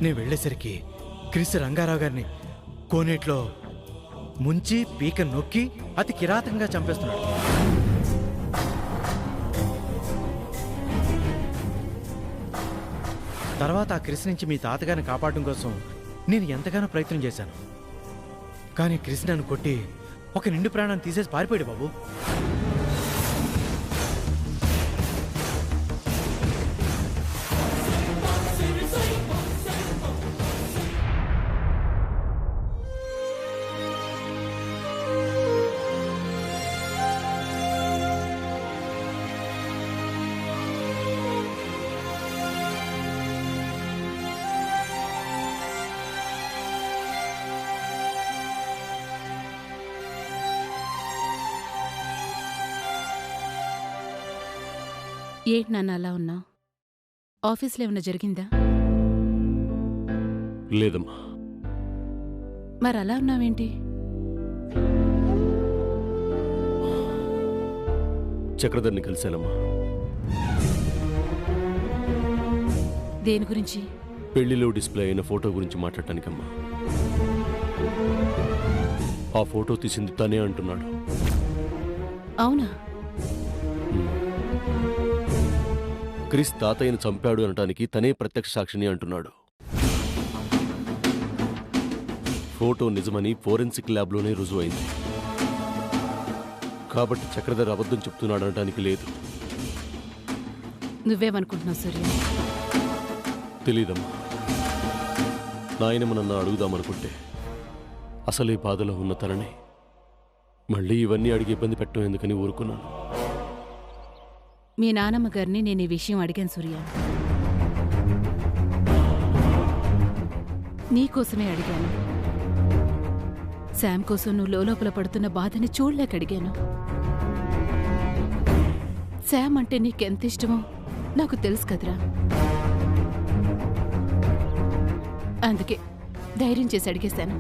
నేను వెళ్ళేసరికి క్రిస్ రంగారావు గారిని కోనేట్లో ముంచి పీక నొక్కి అతి కిరాతకంగా చంపేస్తున్నాడు. తర్వాత ఆ క్రిస్ నుంచి మీ తాతగారిని కాపాడడం కోసం నేను ఎంతగానో ప్రయత్నం చేశాను. కానీ క్రిస్ నన్ను కొట్టి ఒక నిండు ప్రాణాన్ని తీసేసి పారిపోయాడు బాబు. ఏంటి నాన్న అలా ఉన్నావు? ఆఫీస్లో ఏమన్నా జరిగిందా? లేదమ్మా. మరి అలా ఉన్నావేంటి? చక్రధర్ని కలిశానమ్మా. దేని గురించి? పెళ్లిలో డిస్ప్లే అయిన ఫోటో గురించి మాట్లాడటానికమ్మా. ఆ ఫోటో తీసింది తనే అంటున్నాడు. అవునా? క్రిస్ తాతయ్యను చంపాడు అనటానికి తనే ప్రత్యక్ష సాక్షిని అంటున్నాడు. ఫోటో నిజమని ఫోరెన్సిక్ ల్యాబ్లోనే రుజువైంది. కాబట్టి చక్రధర్ అబద్ధం చెప్తున్నాడు అనటానికి లేదు. నువ్వేమనుకుంటున్నావు సూర్య? తెలీదమ్మా. నాయనమ్మ నన్ను అడుగుదామనుకుంటే అసలే బాధలో ఉన్న తనని మళ్ళీ ఇవన్నీ అడిగి ఇబ్బంది పెట్టడం ఎందుకని ఊరుకున్నాను. మీ నానమ్మ గారిని నేను ఈ విషయం అడిగాను సూర్య. నీకోసమే అడిగాను. శామ్ కోసం నువ్వు లోపల పడుతున్న బాధని చూడలేక అడిగాను. శామ్ అంటే నీకెంత ఇష్టమో నాకు తెలుసు కదరా. అందుకే ధైర్యం చేసి అడిగేశాను.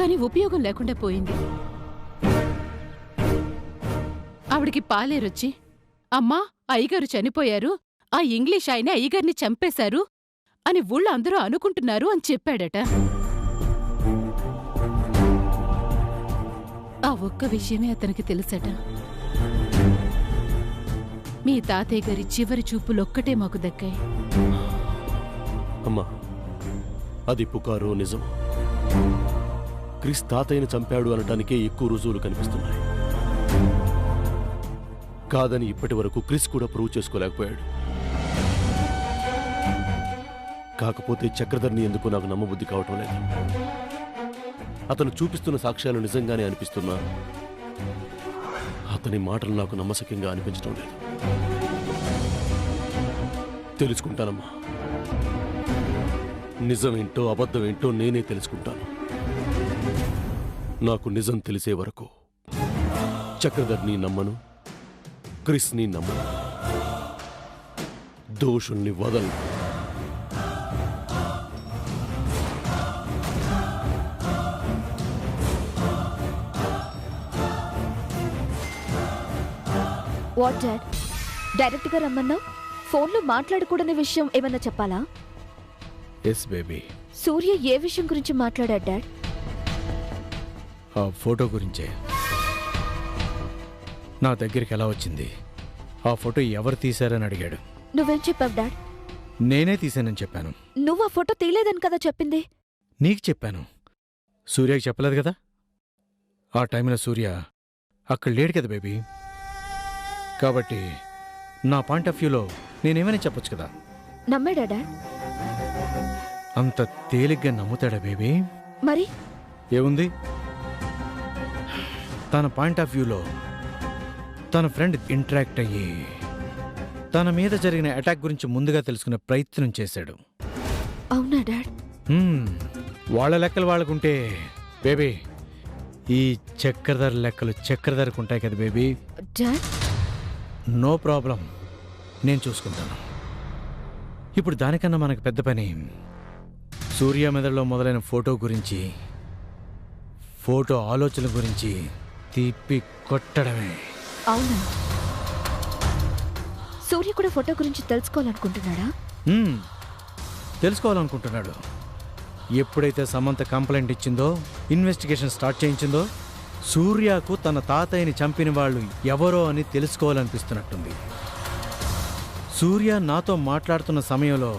కానీ ఉపయోగం లేకుండా పోయింది. ఆవిడికి పాలేరొచ్చి, అమ్మా అయ్యగారు చనిపోయారు, ఆ ఇంగ్లీష్ ఆయన అయ్యగారిని చంపేశారు అని ఊళ్ళో అందరూ అనుకుంటున్నారు అని చెప్పాడట. ఆ ఒక్క విషయమే అతనికి తెలుసట. మీ తాతయ్య గారి చివరి చూపులొక్కటే మాకు దక్కాయి. అమ్మా, అది పుకారో నిజం. క్రిస్ తాతయ్యను చంపాడు అనటానికే ఎక్కువ రుజువులు కనిపిస్తున్నాయి. కాదని ఇప్పటి వరకు క్రిస్ కూడా ప్రూవ్ చేసుకోలేకపోయాడు. కాకపోతే చక్రధర్ని ఎందుకు నాకు నమ్మబుద్ధి కావటం లేదు. అతను చూపిస్తున్న సాక్ష్యాలు నిజంగానే అనిపిస్తున్నా అతని మాటలు నాకు నమ్మశక్యంగా అనిపించడం లేదు. తెలుసుకుంటానమ్మా. నిజమేంటో అబద్ధమేంటో నేనే తెలుసుకుంటాను. నాకు నిజం తెలిసే వరకు చక్రధర్ని నమ్మను, క్రిస్ని నమ్మను, దోషుల్ని వదలను. వాట్ డాడ్, డైరెక్ట్గా రమ్మన్నావు? ఫోన్లో మాట్లాడకూడని విషయం ఏమన్నా చెప్పాలా? Yes baby. సూర్య ఏ విషయం గురించి మాట్లాడాడు డాడ్? ఆ ఫోటో గురించే. నా దగ్గరికి ఎలా వచ్చింది, ఆ ఫోటో ఎవరు తీశారని అడిగాడు. నువ్వేం చెప్పావు డాడ్? నేనే తీశానని చెప్పాను. నువ్వు ఆ ఫోటో తీయలేదని కదా చెప్పింది. నీకు చెప్పాను, సూర్యకి చెప్పలేదు కదా. ఆ టైంలో సూర్య అక్కడ లేడు కదా బేబీ. కాబట్టి నా పాయింట్ ఆఫ్ వ్యూలో నేనేమైనా చెప్పొచ్చు కదా. నమ్మాడా డాడ్? అంత తేలిగ్గా నమ్ముతాడా బేబీ? మరి ఏముంది, తన పాయింట్ ఆఫ్ వ్యూలో తన ఫ్రెండ్ ఇంటరాక్ట్ అయ్యి తన మీద జరిగిన అటాక్ గురించి ముందుగా తెలుసుకునే ప్రయత్నం చేశాడు. అవునా డాడ్? వాళ్ళ లెక్కలు వాళ్ళకుంటే బేబీ, ఈ చక్రధర లెక్కలు చక్రధరకు ఉంటాయి కదా బేబీ. డాడ్ నో ప్రాబ్లం, నేను చూసుకుంటాను. ఇప్పుడు దానికన్నా మనకు పెద్ద పని సూర్య మెదడులో మొదలైన ఫోటో గురించి, ఫోటో ఆలోచనల గురించి తిప్పి కొట్టడమే. అవునా? సూర్య కూడా ఫోటో గురించి తెలుసుకోవాలనుకుంటున్నాడా? తెలుసుకోవాలనుకుంటున్నాడు. ఎప్పుడైతే సమంత కంప్లైంట్ ఇచ్చిందో, ఇన్వెస్టిగేషన్ స్టార్ట్ చేయించిందో, సూర్యకు తన తాతయ్యని చంపిన వాళ్ళు ఎవరో అని తెలుసుకోవాలనిపిస్తున్నట్టుంది. సూర్య నాతో మాట్లాడుతున్న సమయంలో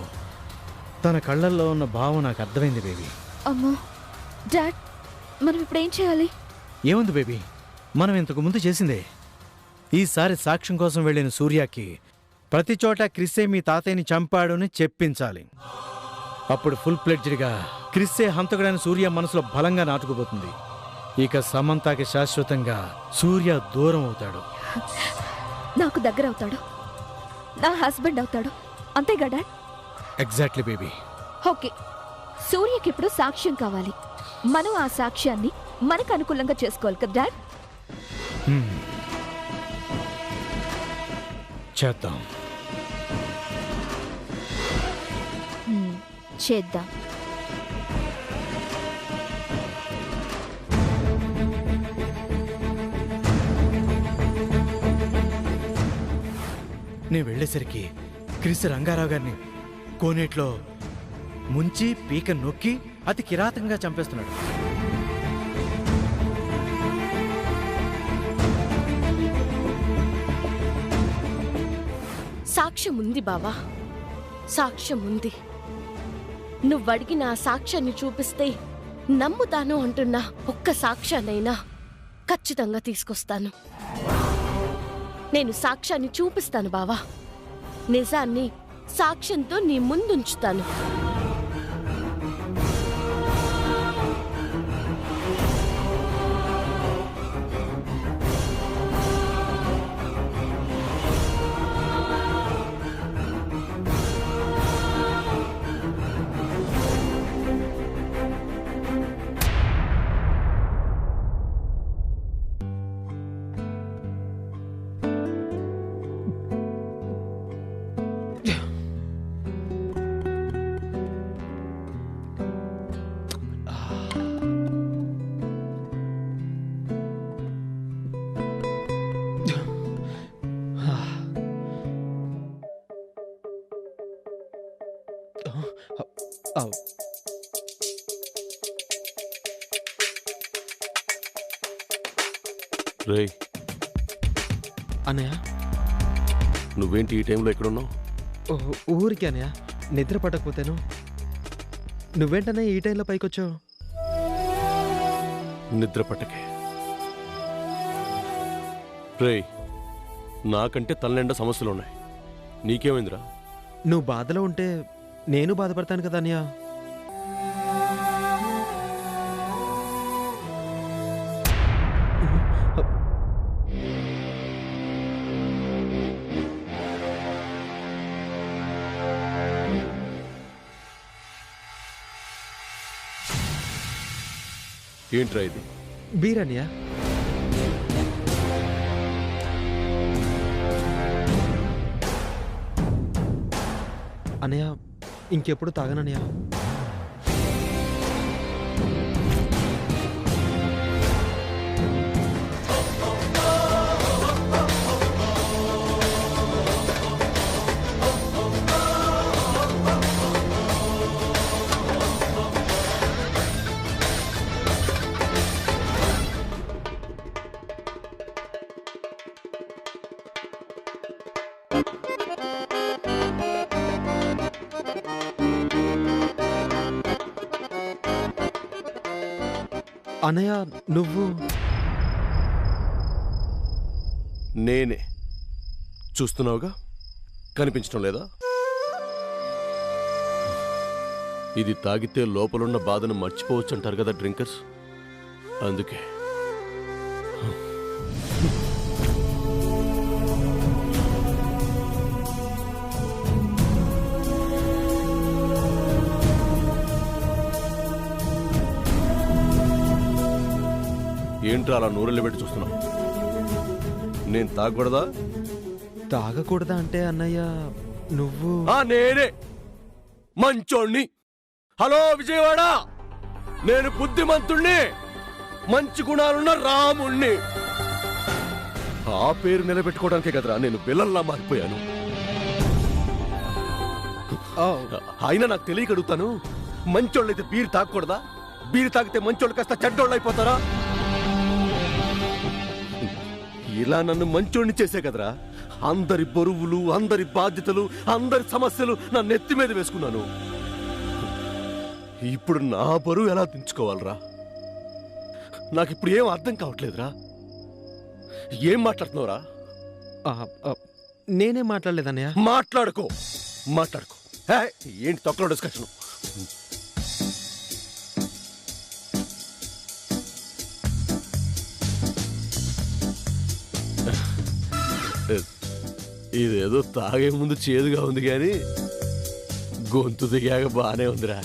తన కళ్ళల్లో ఉన్న భావం నాకు అర్థమైంది బేబీ. అమ్మో డాడ్, మనం ఇప్పుడు ఏం చేయాలి? ఏముంది బేబీ, మనం ఇంతకు ముందు చేసిందే. ఈసారి సాక్ష్యం కోసం వెళ్ళిన సూర్యకి ప్రతి చోట క్రిస్సే మీ తాతయ్యని చంపాడు అని చెప్పించాలి. అప్పుడు ఫుల్ ప్లెడ్జ్డ్గా క్రిస్సే హంతకుడైన సూర్య మనసులో బలంగా నాటుకుపోతుంది. ఇక సమంతకి శాశ్వతంగా సూర్య దూరం అవుతాడు. నాకు దగ్గర అవుతాడు, నా హస్బెండ్ అవుతాడు, అంతేగా డాడ్? Exactly baby. ఓకే, సూర్యకి ఇప్పుడు సాక్ష్యం కావాలి. మనం ఆ సాక్ష్యాన్ని మనకు అనుకూలంగా చేసుకోవాలి కదా డాడ్? చేద్దాం. చేద్దాం. నేను వెళ్ళేసరికి క్రిస్ రంగారావు గారిని కోనేట్లో ముంచి పీక నొక్కి అతి కిరాతకంగా చంపేస్తున్నాడు. సాక్ష్యం ఉంది బావా, సాక్ష్యం ఉంది. నువ్వడిగిన ఆ సాక్ష్యాన్ని చూపిస్తే నమ్ముతాను అంటున్నా ఒక్క సాక్ష్యాన్నైనా ఖచ్చితంగా తీసుకొస్తాను. నేను సాక్ష్యాన్ని చూపిస్తాను బావా, నిజాన్ని సాక్ష్యంతో నీ ముందుంచుతాను. రేయ్ అన్నయ్య, నువ్వేంటి ఈ టైంలో ఎక్కడున్నావు? ఊరికి అన్నయ్య, నిద్ర పట్టకపోతేను. నువ్వేంటనే ఈ టైంలో పైకొచ్చావు? నిద్ర పట్టకే. రేయ్, నాకంటే తలనిండా సమస్యలున్నాయి. నీకేమైందిరా? నువ్వు బాధలో ఉంటే నేను బాధపడతాను కదా అన్నయ్య. ఏంట్రా ఇది? బీర్ అన్నయ్య. అన్నయ్య, ఇంకెప్పుడు తాగనన్నయ్య. అన్నయ్య, నువ్వు? నేనే. చూస్తున్నావుగా, కనిపించడం లేదా? ఇది తాగితే లోపలున్న బాధను మర్చిపోవచ్చు అంటారు కదా డ్రింకర్స్, అందుకే. ఏంట్రా అలా నూరెళ్ళి పెట్టి చూస్తున్నావు? నేను తాగకూడదా? తాగకూడదా అంటే అన్నయ్య, నువ్వు? నేనే మంచోణ్ణి. హలో విజయవాడ, నేను బుద్ధిమంతుణ్ణి, మంచి గుణాలున్న రాముణ్ణి. ఆ పేరు నిలబెట్టుకోవడానికే కదరా నేను విలన్లా మారిపోయాను. అయినా నాకు తెలియక అడుగుతాను, మంచోళ్ళైతే బీరు తాగకూడదా? బీరు తాగితే మంచోళ్ళు కాస్త చెడ్డోళ్ళు అయిపోతారా? ఇలా నన్ను మంచోడిని చేసే కదరా అందరి బరువులు, అందరి బాధ్యతలు, అందరి సమస్యలు నా నెత్తి మీద వేసుకున్నాను. ఇప్పుడు నా బరువు ఎలా దించుకోవాలరా? నాకిప్పుడు ఏం అర్థం కావట్లేదురా. ఏం మాట్లాడుతున్నావురా? నేనేం మాట్లాడలేదన్నయ్య. మాట్లాడుకో. హే, ఏంటి తొక్కలో డిస్కషన్? ఇదేదో తాగే ముందు చేదుగా ఉంది కానీ గొంతు దిగాక బానే ఉందిరా.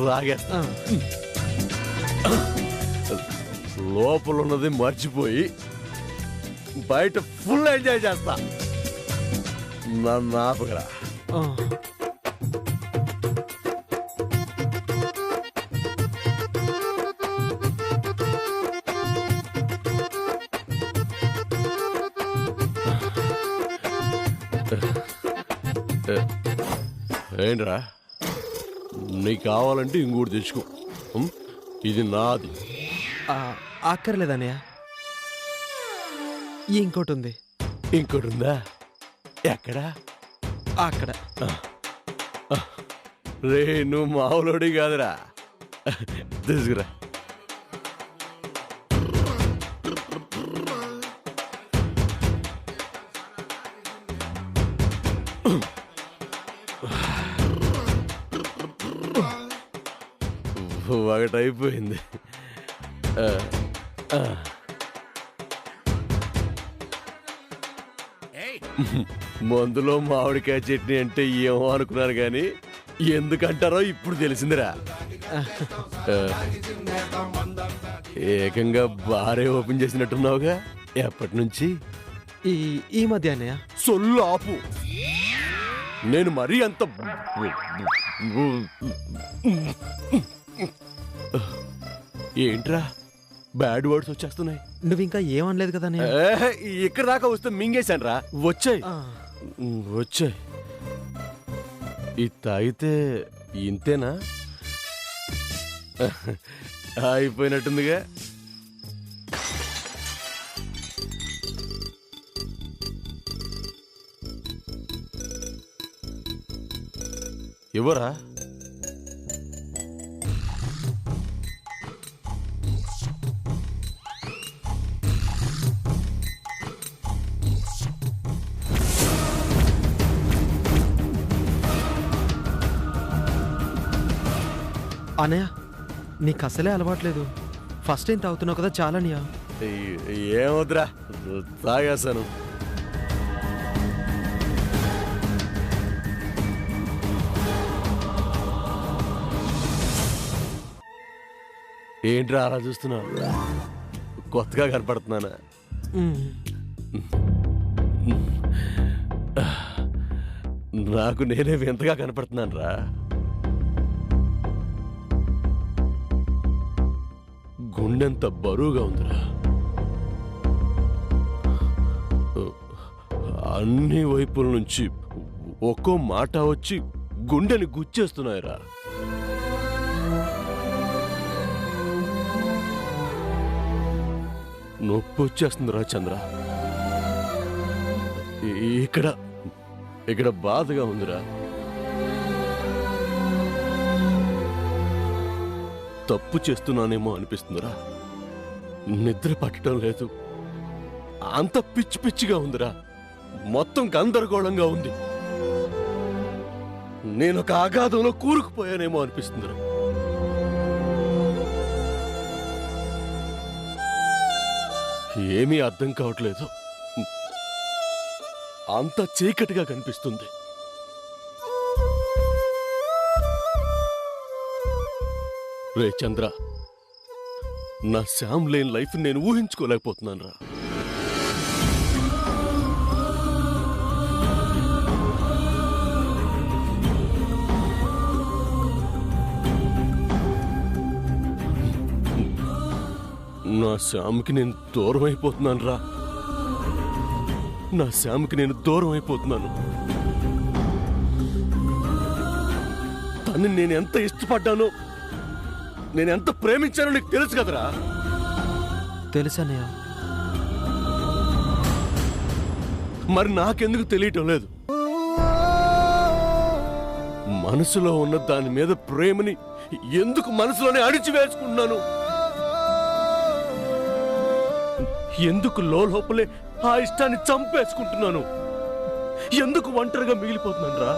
తాగేస్తా. లోపల ఉన్నది మర్చిపోయి బయట ఫుల్ ఎంజాయ్ చేస్తా. నన్ను ఆపగరా. ఏంట్రా, నీకు కావాలంటే ఇంకోటి తెచ్చుకో. ఇది నాది. అక్కర్లేదన్నయ్య, ఇంకోటి ఉంది. ఇంకోటి ఉందా? ఎక్కడా? అక్కడ. రే, నువ్వు మావులోడి కాదురా. తీసుకురా. ఒకటైపోయింది. మందులో మామిడికాయ చట్నీ అంటే ఏమో అనుకున్నాను కానీ ఎందుకంటారో ఇప్పుడు తెలిసిందిరా. ఏకంగా బారే ఓపెన్ చేసినట్టున్నావుగా. ఎప్పటి నుంచి? ఈ మధ్య అన్నయ్య. సొల్లు ఆపు. నేను మరీ అంత ఏంట్రా బ్యాడ్ వర్డ్స్ వచ్చేస్తున్నాయి? నువ్వు ఇంకా ఏమనలేదు కదా? ఇక్కడ దాకా వస్తే మింగేశాను రా. వచ్చాయి. ఇది తాగితే ఇంతేనా? అయిపోయినట్టుందిగా. ఇవ్వరా? అన్నయ్య, నీకు అసలే అలవాట్లేదు. ఫస్ట్ టైం తాగుతున్నావు కదా, చాలనియా. ఏమొద్దురా, తాగేశాను. ఏంట్రా అలా చూస్తున్నావు? కొత్తగా కనపడుతున్నానా? నాకు నేనే వింతగా కనపడుతున్నాను రా. గుండెంత బరువుగా ఉందిరా. అన్ని వైపుల నుంచి ఒక్కో మాట వచ్చి గుండెని గుచ్చేస్తున్నాయిరా. నొప్పి వచ్చేస్తుందిరా చంద్ర. ఇక్కడ బాధగా ఉందిరా. తప్పు చేస్తున్నానేమో అనిపిస్తుందిరా. నిద్ర పట్టడం లేదు. అంత పిచ్చి పిచ్చిగా ఉందిరా. మొత్తం గందరగోళంగా ఉంది. నేను ఒక అగాధంలో కూరుకుపోయానేమో అనిపిస్తుందిరా. ఏమీ అర్థం కావట్లేదు. అంత చీకటిగా కనిపిస్తుంది. రే చంద్ర, నా శ్యామ్ లేని లైఫ్ నేను ఊహించుకోలేకపోతున్నాను రా. నా శ్యామ్కి నేను దూరం అయిపోతున్నాను రా. నా శ్యామ్కి నేను దూరం అయిపోతున్నాను. తన్ని నేను ఎంత ఇష్టపడ్డానో, నేను ఎంత ప్రేమించానో నీకు తెలుసు కదరా. తెలుసన్నయ్య. మరి నాకెందుకు తెలియటం లేదు? మనసులో ఉన్న దాని మీద ప్రేమని ఎందుకు మనసులోనే అణిచివేసుకుంటున్నాను? ఎందుకు లోపలే ఆ ఇష్టాన్ని చంపేసుకుంటున్నాను? ఎందుకు ఒంటరిగా మిగిలిపోతున్నాను రా?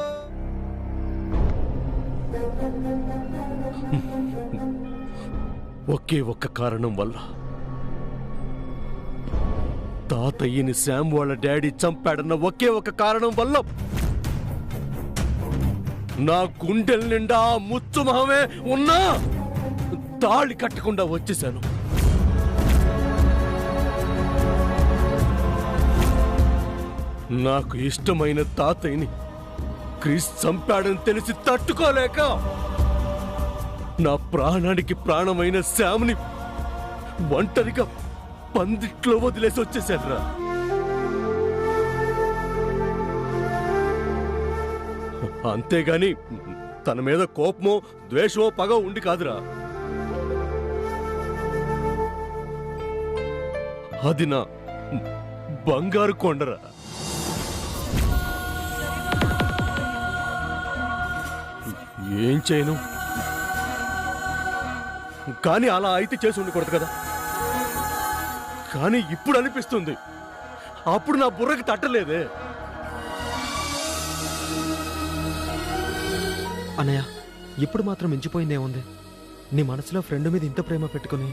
ఒకే ఒక్క కారణం వల్ల. తాతయ్యని శ్యామ్ వాళ్ళ డాడీ చంపాడన్న ఒకే ఒక కారణం వల్ల నా గుండెల నిండా ముచ్చు మొహమే ఉన్నా తాళి కట్టకుండా వచ్చేశాను. నాకు ఇష్టమైన తాతయ్యని క్రిస్ చంపాడని తెలిసి తట్టుకోలేక నా ప్రాణానికి ప్రాణమైన శ్యామ్ని ఒంటరిగా పందిట్లో వదిలేసి వచ్చేశాడ్రా. అంతేగాని తన మీద కోపమో ద్వేషమో పగ ఉండి కాదురా. అది నా బంగారు కొండరా. ఏం చేయను? కానీ అలా అయితే చేసి ఉండకూడదు కదా. కానీ ఇప్పుడు అనిపిస్తుంది, అప్పుడు నా బుర్రకి తట్టలేదే. అన్నయ్య, ఇప్పుడు మాత్రం మించిపోయిందేముంది? నీ మనసులో ఫ్రెండ్ మీద ఇంత ప్రేమ పెట్టుకుని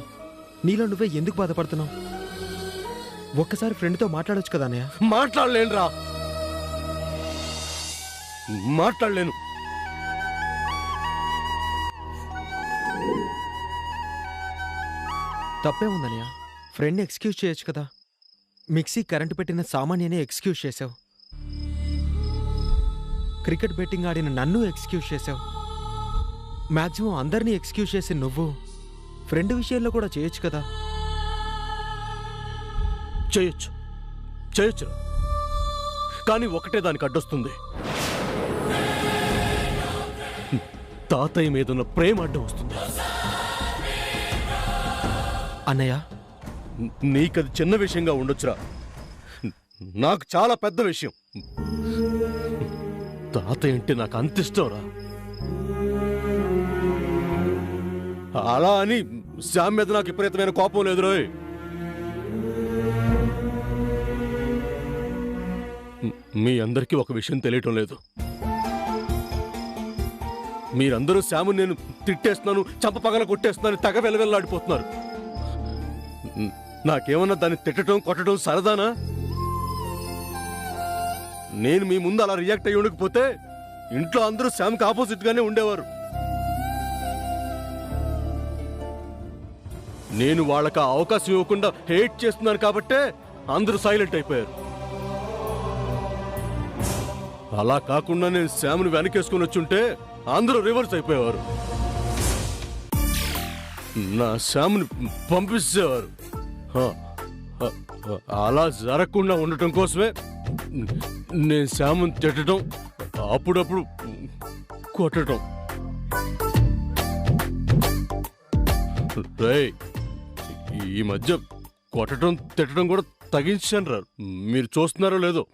నీలో నువ్వే ఎందుకు బాధపడుతున్నావు? ఒక్కసారి ఫ్రెండ్తో మాట్లాడొచ్చు కదా అన్నయ్య. మాట్లాడలేనురా, మాట్లాడలేను. తప్పే ఉందన్నయ్య. ఫ్రెండ్ని ఎక్స్క్యూజ్ చేయొచ్చు కదా. మిక్సీ కరెంటు పెట్టిన సామాన్యనే ఎక్స్క్యూజ్ చేసావు. క్రికెట్ బెట్టింగ్ ఆడిన నన్ను ఎక్స్క్యూజ్ చేసావు. మ్యాక్సిమం అందరినీ ఎక్స్క్యూజ్ చేసి నువ్వు ఫ్రెండ్ విషయంలో కూడా చేయొచ్చు కదా. చేయొచ్చు, చేయొచ్చు. కానీ ఒకటే దానికి అడ్డొస్తుంది. తాతయ్య మీద ఉన్న ప్రేమ అడ్డం వస్తుంది. అన్నయ్య, నీకది చిన్న విషయంగా ఉండొచ్చురా, నాకు చాలా పెద్ద విషయం. తాతయ్య అంటే నాకు అంత ఇష్టంరా. అలా అని శ్యామ్ మీద నాకు విపరీతమైన కోపం లేదు రోయ్. మీ అందరికీ ఒక విషయం తెలియటం లేదు. మీరందరూ శ్యాము నేను తిట్టేస్తున్నాను, చంప పగల కొట్టేస్తున్నాను తెగ వెలవెల్లాడిపోతున్నారు. నాకేమన్నా దాన్ని తిట్టడం కొట్టడం సరదానా? నేను మీ ముందు అలా రియాక్ట్ అయ్యి ఉండకపోతే ఇంట్లో అందరూ శ్యామ్కి ఆపోజిట్ గానే ఉండేవారు. నేను వాళ్ళకి ఆ అవకాశం ఇవ్వకుండా హేట్ చేస్తున్నాను కాబట్టే అందరూ సైలెంట్ అయిపోయారు. అలా కాకుండా నేను శ్యామ్ని వెనకేసుకుని వచ్చుంటే అందరూ రివర్స్ అయిపోయేవారు. నా శ్యామ్ని పంపిస్తేవారు. అలా జరగకుండా ఉండటం కోసమే నేను శ్యామ్ని తిట్టడం, అప్పుడప్పుడు కొట్టడం. రేయ్, ఈ మధ్య కొట్టడం తిట్టడం కూడా తగ్గించాను రా. మీరు చూస్తున్నారో లేదో,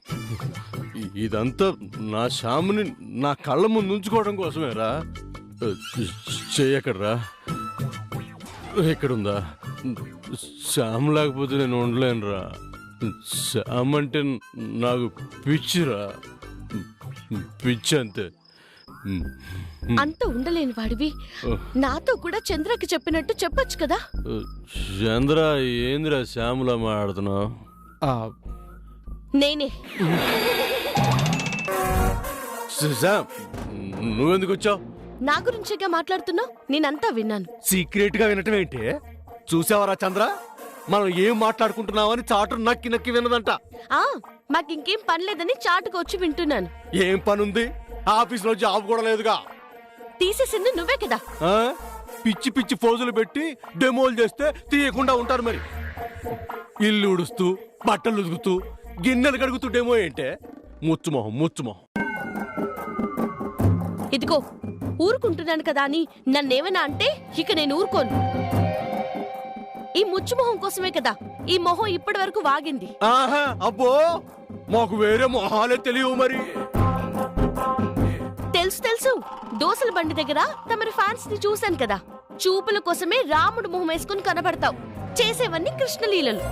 ఇదంతా నా శ్యామ్ని నా కళ్ళ ముందు ఉంచుకోవడం కోసమే రా. చెయ్యకడ్రా, ఇక్కడుందా? శ్యామ్ లేకపోతే నేను ఉండలేను రా. శ్యామ్ అంటే నాకు పిచ్చిరా, పిచ్చి అంతే. అంత ఉండలేని వాడివి నాతో కూడా చంద్రకి చెప్పినట్టు చెప్పొచ్చు కదా. చంద్ర ఏందిరా శ్యాములా మాట్లాడుతున్నావు? నేనే. శ్యామ్, నువ్వెందుకు వచ్చావు? నా గురించేగా మాట్లాడుతున్నావు, నేనంతా విన్నాను. సీక్రెట్ గా వినటం ఏంటి? చూసావరా చంద్ర, మనం ఏం మాట్లాడుకుంటున్నామని చాటు నక్కి నక్కి విన్నదంట. మాకింకేం పని లేదని చాటుకు వచ్చి వింటున్నాను. ఏం పనుంది? ఆఫీస్ లో జాబ్ కూడా లేదుగా. తీసేసింది నువ్వే కదా. పిచ్చి పిచ్చి ఫోజులు పెట్టి డెమోలు చేస్తే తీయకుండా ఉంటారు. మరి ఇల్లు ఉడుస్తూ బట్టలు ఉదుకుతూ గిన్నెలు కడుగుతుంటేమో ఏంటే ముచ్చుమోహం ముచ్చుమోహం. ఇదిగో ఊరుకుంటున్నాను కదా అని నన్నేమైనా అంటే ఇక నేను ఊరుకోను. ఈ ముచ్చుమొహం కోసమే కదా ఈ మొహం ఇప్పటి వరకు వాగింది. ఆహా అబ్బో మాకు వేరే మొహాలే తెలియవు మరి. తెలుసు దోసల బండి దగ్గర తమరి ఫ్యాన్స్ ని చూశాను కదా. చూపుల కోసమే రాముడు మొహం వేసుకుని కనబడతావు, చేసేవన్నీ కృష్ణలీలలు.